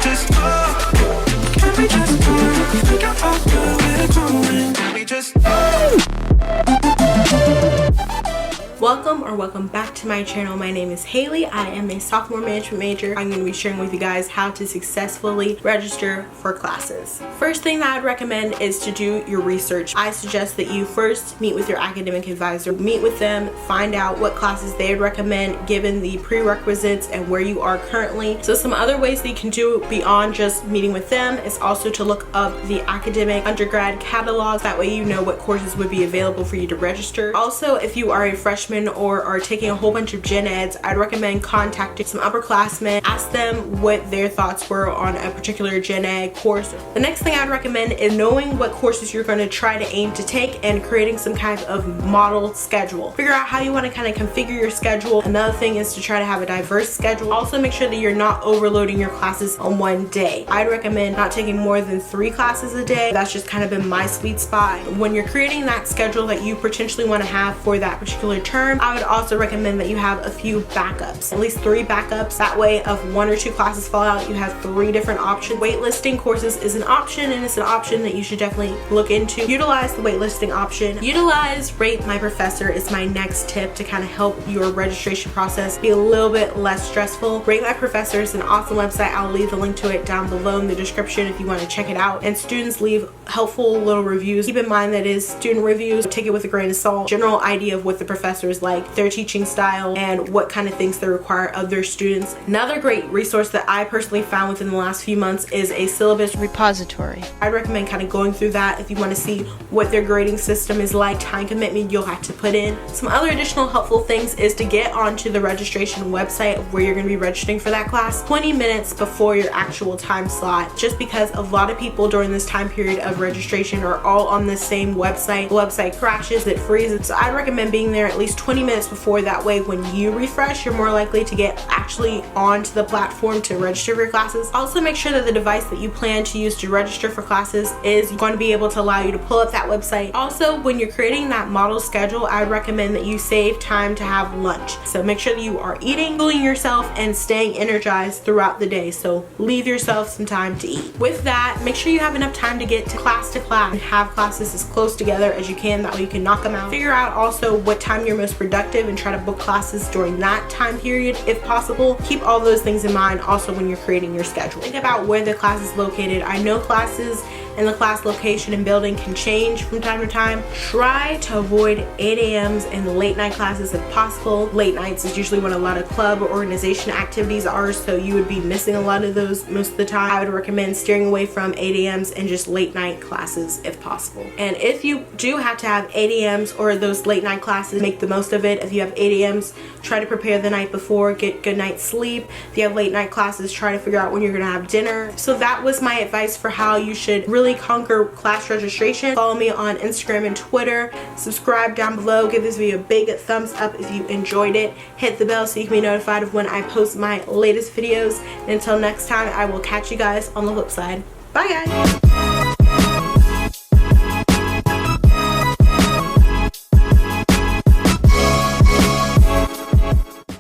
just go? Can we just go? Figure out where we're going. Can we just Welcome back to my channel. My name is Haley. I am a sophomore management major. I'm going to be sharing with you guys how to successfully register for classes. First thing that I'd recommend is to do your research. I suggest that you first meet with your academic advisor, meet with them, find out what classes they would recommend given the prerequisites and where you are currently. So some other ways that you can do beyond just meeting with them is also to look up the academic undergrad catalogs. That way you know what courses would be available for you to register. Also, if you are a freshman or are taking a whole bunch of gen eds, I'd recommend contacting some upperclassmen, ask them what their thoughts were on a particular gen ed course. The next thing I'd recommend is knowing what courses you're going to try to aim to take and creating some kind of model schedule. Figure out how you want to kind of configure your schedule. Another thing is to try to have a diverse schedule. Also make sure that you're not overloading your classes on one day. I'd recommend not taking more than 3 classes a day. That's just kind of been my sweet spot. When you're creating that schedule that you potentially want to have for that particular term, I would also recommend that you have a few backups, at least 3 backups. That way if 1 or 2 classes fall out, you have 3 different options. Waitlisting courses is an option, and it's an option that you should definitely look into. Utilize the waitlisting option. Utilize Rate My Professor is my next tip to kind of help your registration process be a little bit less stressful. Rate My Professor is an awesome website. I'll leave the link to it down below in the description if you want to check it out. And students leave helpful little reviews. Keep in mind that is student reviews. Take it with a grain of salt. General idea of what the professor is like, their teaching style, and what kind of things they require of their students. Another great resource that I personally found within the last few months is a syllabus repository. I recommend kind of going through that if you want to see what their grading system is like, time commitment you'll have to put in. Some other additional helpful things is to get onto the registration website of where you're going to be registering for that class 20 minutes before your actual time slot, just because a lot of people during this time period of registration are all on the same website. The website crashes, it freezes, so I'd recommend being there at least 20 minutes before. That way when you refresh, you're more likely to get actually onto the platform to register for your classes. Also make sure that the device that you plan to use to register for classes is going to be able to allow you to pull up that website. Also, when you're creating that model schedule, I recommend that you save time to have lunch. So make sure that you are eating, fueling yourself, and staying energized throughout the day. So leave yourself some time to eat. With that, make sure you have enough time to get to class and have classes as close together as you can. That way you can knock them out. Figure out also what time you're most productive and try to book classes during that time period if possible. Keep all those things in mind also when you're creating your schedule. Think about where the class is located. I know classes and the class location and building can change from time to time. Try to avoid 8 a.m.s and late night classes if possible. Late nights is usually when a lot of club or organization activities are, so you would be missing a lot of those most of the time. I would recommend steering away from 8 a.m.s and just late night classes if possible. And if you do have to have 8 a.m.s or those late night classes, make the most of it. If you have 8 a.m.s, try to prepare the night before, get good night's sleep. If you have late night classes, try to figure out when you're gonna have dinner. So that was my advice for how you should really conquer class registration. Follow me on Instagram and Twitter. Subscribe down below. Give this video a big thumbs up if you enjoyed it. Hit the bell so you can be notified of when I post my latest videos. And until next time, I will catch you guys on the flip side. Bye guys!